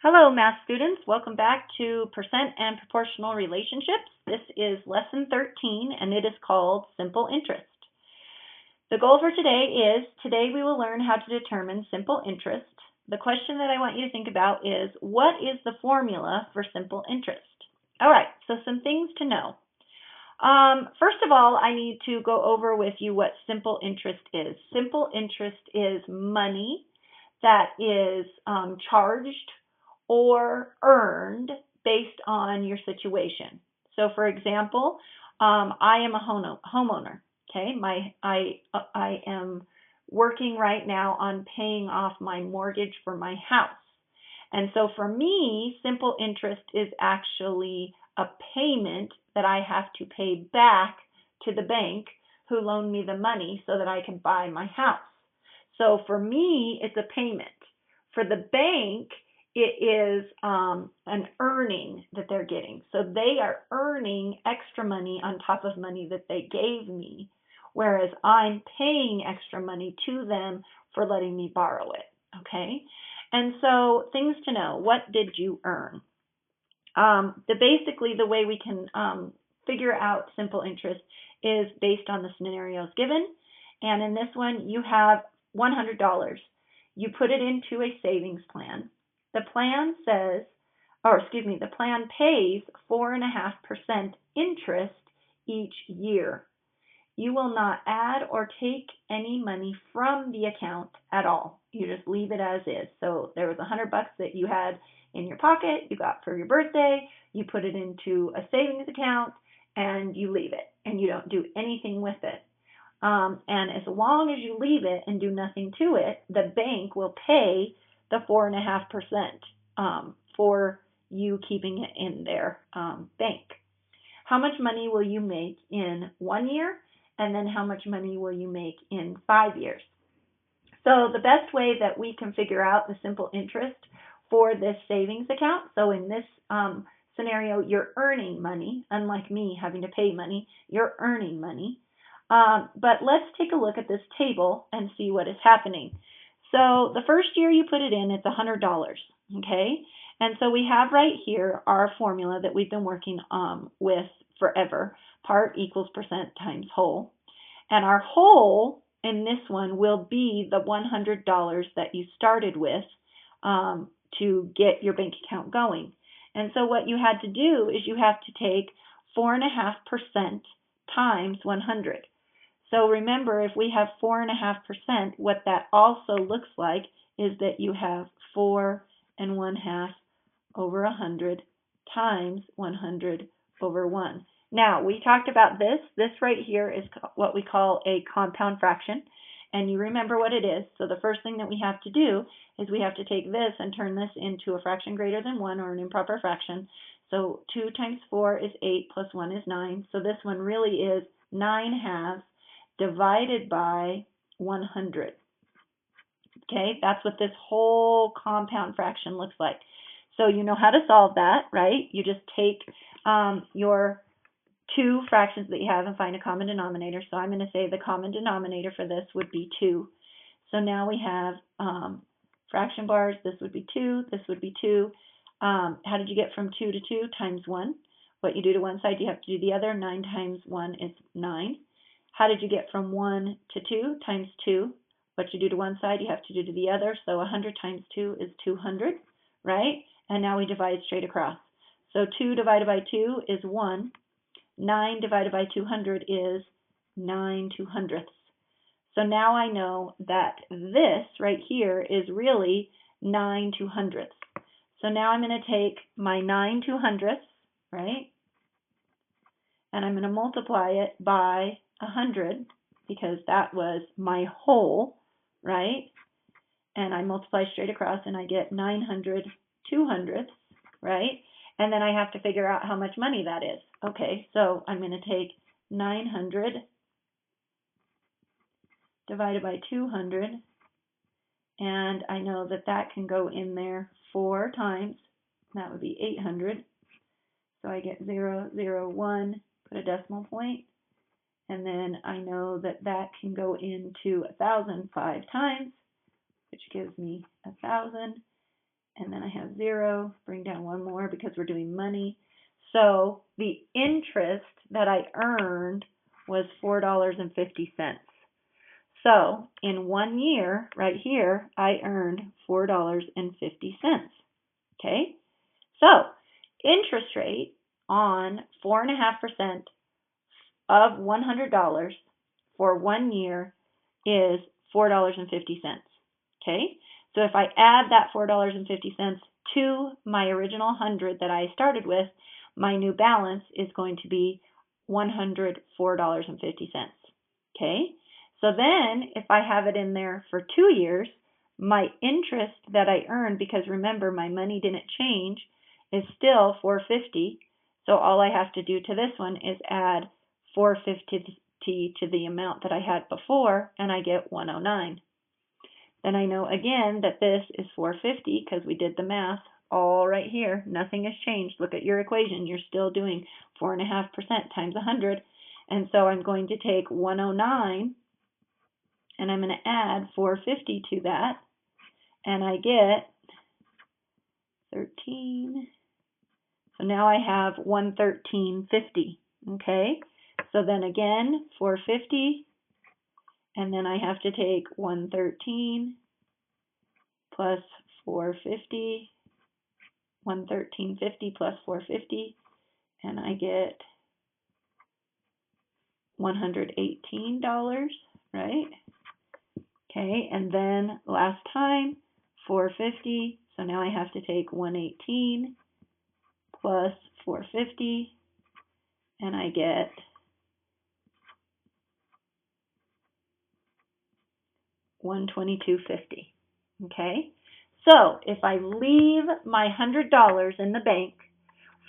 Hello, math students. Welcome back to Percent and Proportional Relationships. This is Lesson 13, and it is called Simple Interest. The goal for today we will learn how to determine simple interest. The question that I want you to think about is, what is the formula for simple interest? All right, so some things to know. First of all, I need to go over with you what simple interest is. Simple interest is money that is charged or earned based on your situation. So, for example, I am a homeowner. Okay, I am working right now on paying off my mortgage for my house. And so for me, simple interest is actually a payment that I have to pay back to the bank who loaned me the money so that I can buy my house. So for me, it's a payment. For the bank, it is an earning that they're getting. So they are earning extra money on top of money that they gave me, whereas I'm paying extra money to them for letting me borrow it. Okay? And so things to know, what did you earn? Basically, the way we can figure out simple interest is based on the scenarios given. And in this one, you have $100. You put it into a savings plan. The plan the plan pays 4.5% interest each year. You will not add or take any money from the account at all. You just leave it as is. So there was $100 that you had in your pocket, you got for your birthday, you put it into a savings account, and you leave it, and you don't do anything with it. And as long as you leave it and do nothing to it, the bank will pay the 4.5% for you keeping it in their bank. How much money will you make in 1 year? And then how much money will you make in 5 years? So the best way that we can figure out the simple interest for this savings account, so in this scenario, you're earning money, unlike me having to pay money, you're earning money. But let's take a look at this table and see what is happening. So the first year you put it in, it's $100, okay? And so we have right here our formula that we've been working with forever. Part equals percent times whole. And our whole in this one will be the $100 that you started with to get your bank account going. And so what you had to do is you have to take 4.5% times 100. So remember, if we have 4.5%, what that also looks like is that you have 4.5 over 100 times 100 over 1. Now, we talked about this. This right here is what we call a compound fraction, and you remember what it is. So the first thing that we have to do is we have to take this and turn this into a fraction greater than 1, or an improper fraction. So 2 times 4 is 8 plus 1 is 9. So this one really is 9/2 divided by 100. Okay, that's what this whole compound fraction looks like. So you know how to solve that, right? You just take your two fractions that you have and find a common denominator. So I'm going to say the common denominator for this would be 2. So now we have fraction bars. This would be 2. This would be 2. How did you get from 2 to 2? Times 1. What you do to one side, you have to do the other. 9 times 1 is 9. How did you get from 1 to 2? Times 2. What you do to one side, you have to do to the other. So 100 times 2 is 200, right? And now we divide straight across. So 2 divided by 2 is 1. 9 divided by 200 is 9/200. So now I know that this right here is really 9/200. So now I'm going to take my 9/200, right? And I'm going to multiply it by 100 because that was my whole, right? And I multiply straight across and I get 900/200, right? And then I have to figure out how much money that is. Okay, so I'm going to take 900 divided by 200, and I know that that can go in there 4 times. That would be 800. So I get 0, 0, 1, put a decimal point, and then I know that that can go into 1,000 5 times, which gives me 1,000. and then I have 0, bring down one more because we're doing money. So the interest that I earned was $4.50. So in 1 year, right here, I earned $4.50. Okay? So interest rate on 4.5% of $100 for 1 year is $4.50. Okay? So if I add that $4.50 to my original 100 that I started with, my new balance is going to be $104.50. Okay? So then if I have it in there for 2 years, my interest that I earned, because remember my money didn't change, is still $4.50. So all I have to do to this one is add $4.50 to the amount that I had before, and I get $109. Then I know again that this is $4.50 because we did the math all right here. Nothing has changed. Look at your equation. You're still doing 4.5% times 100. And so I'm going to take 109 and I'm going to add 450 to that, and I get 13. So now I have 113.50. Okay, so then again 450, and then I have to take 113 plus 450, 113.50 plus 450, and I get $118, right? Okay, and then last time, 450, so now I have to take 118 plus 450, and I get $122.50. Okay, so if I leave my $100 in the bank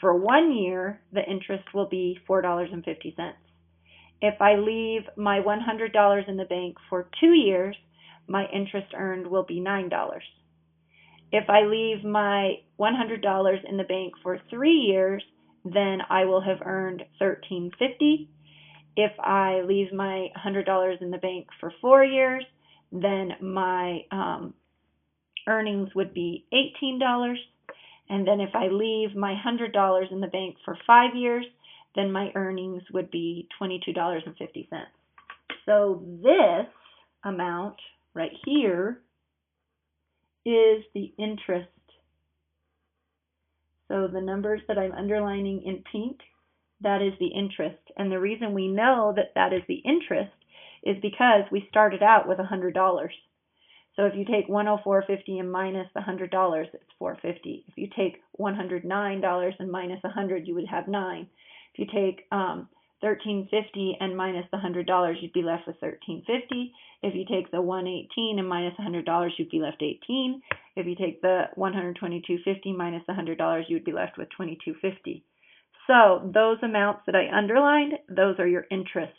for 1 year, the interest will be $4.50. If I leave my $100 in the bank for 2 years, my interest earned will be $9. If I leave my $100 in the bank for 3 years, then I will have earned $13.50. If I leave my $100 in the bank for 4 years, then my earnings would be $18. And then if I leave my $100 in the bank for 5 years, then my earnings would be $22.50. So this amount right here is the interest. So the numbers that I'm underlining in pink, that is the interest. And the reason we know that that is the interest is because we started out with $100. So if you take $104.50 and minus the $100, it's $4.50. If you take $109 and minus $100, you would have $9. If you take $13.50 and minus the $100, you'd be left with $13.50. If you take the $118 and minus $100, you'd be left $18. If you take the $122.50 minus the $100, you'd be left with $22.50. So those amounts that I underlined, those are your interest.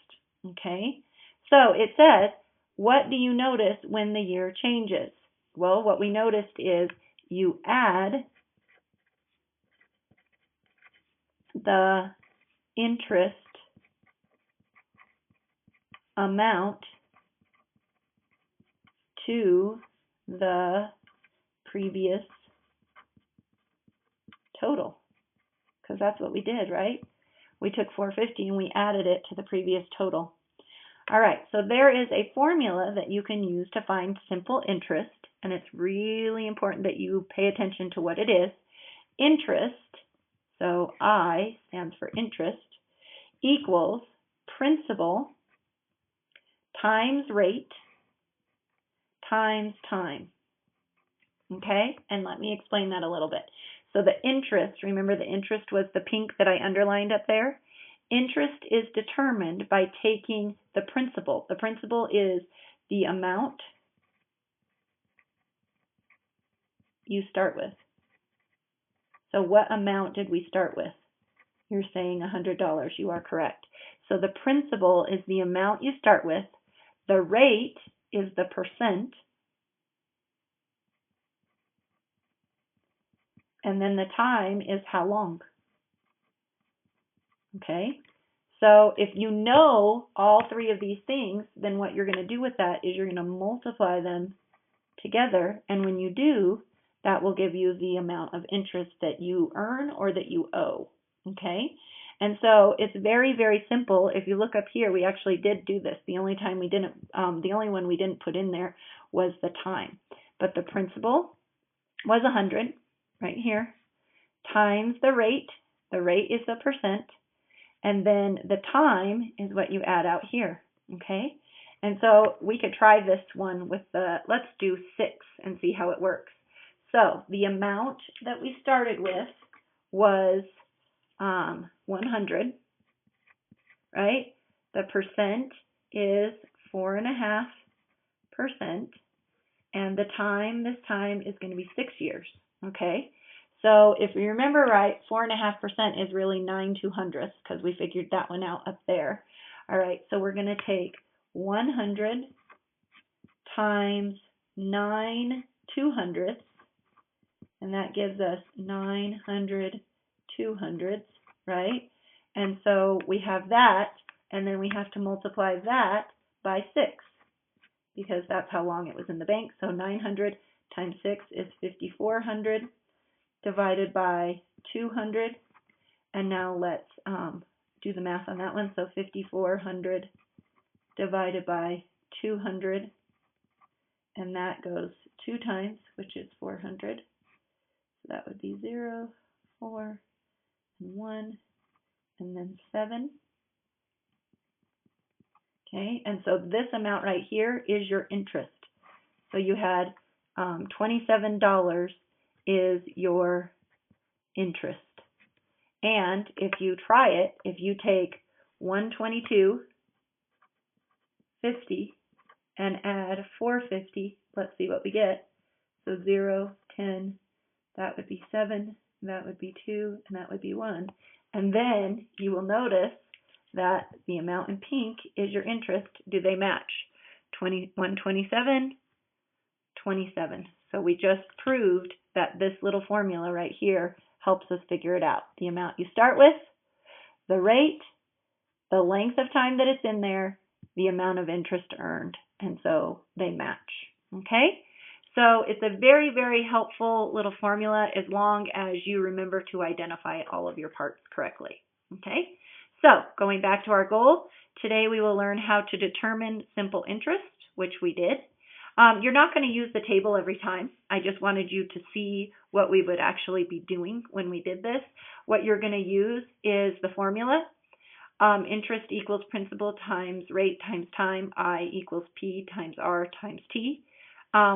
Okay. So it says, what do you notice when the year changes? Well, what we noticed is you add the interest amount to the previous total, because that's what we did, right? We took $4.50 and we added it to the previous total. All right, so there is a formula that you can use to find simple interest, and it's really important that you pay attention to what it is. Interest, so I stands for interest, equals principal times rate times time. Okay, and let me explain that a little bit. So the interest, remember the interest was the pink that I underlined up there? Interest is determined by taking the principal. The principal is the amount you start with. So what amount did we start with? You're saying $100. You are correct. So the principal is the amount you start with. The rate is the percent. And then the time is how long. Okay, so if you know all three of these things, then what you're going to do with that is you're going to multiply them together, and when you do, that will give you the amount of interest that you earn or that you owe. Okay? And so it's very, very simple. If you look up here, we actually did do this. The only one we didn't put in there was the time. But the principal was 100 right here, times the rate. The rate is the percent. And then the time is what you add out here. Okay? And so we could try this one with let's do 6 and see how it works. So the amount that we started with was 100, right? The percent is 4.5%, and the time this time is going to be 6 years, okay? So if you remember right, 4.5% is really 9/200ths because we figured that one out up there. All right, so we're going to take 100 times 9/200ths, and that gives us 900/200ths, right? And so we have that, and then we have to multiply that by 6 because that's how long it was in the bank. So 900 times 6 is 5,400 divided by 200. And now let's do the math on that one. So 5,400 divided by 200, and that goes 2 times, which is 400. So that would be 0, 4, and 1, and then 7. Okay, and so this amount right here is your interest. So you had $27 is your interest. And if you try it, if you take 122.50 and add 450, let's see what we get. So 0, 10, that would be 7, that would be 2, and that would be 1. And then you will notice that the amount in pink is your interest. Do they match? 127, 27. So we just proved that this little formula right here helps us figure it out. The amount you start with, the rate, the length of time that it's in there, the amount of interest earned. And so they match. Okay? So it's a very, very helpful little formula as long as you remember to identify all of your parts correctly. Okay? So going back to our goal, today we will learn how to determine simple interest, which we did. You're not going to use the table every time. I just wanted you to see what we would actually be doing when we did this. What you're going to use is the formula. Interest equals principal times rate times time. I equals P times R times T,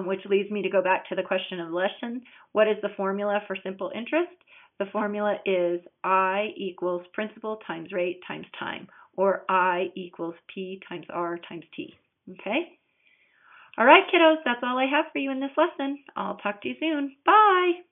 which leads me to go back to the question of the lesson. What is the formula for simple interest? The formula is I equals principal times rate times time, or I equals P times R times T. Okay? All right, kiddos, that's all I have for you in this lesson. I'll talk to you soon. Bye!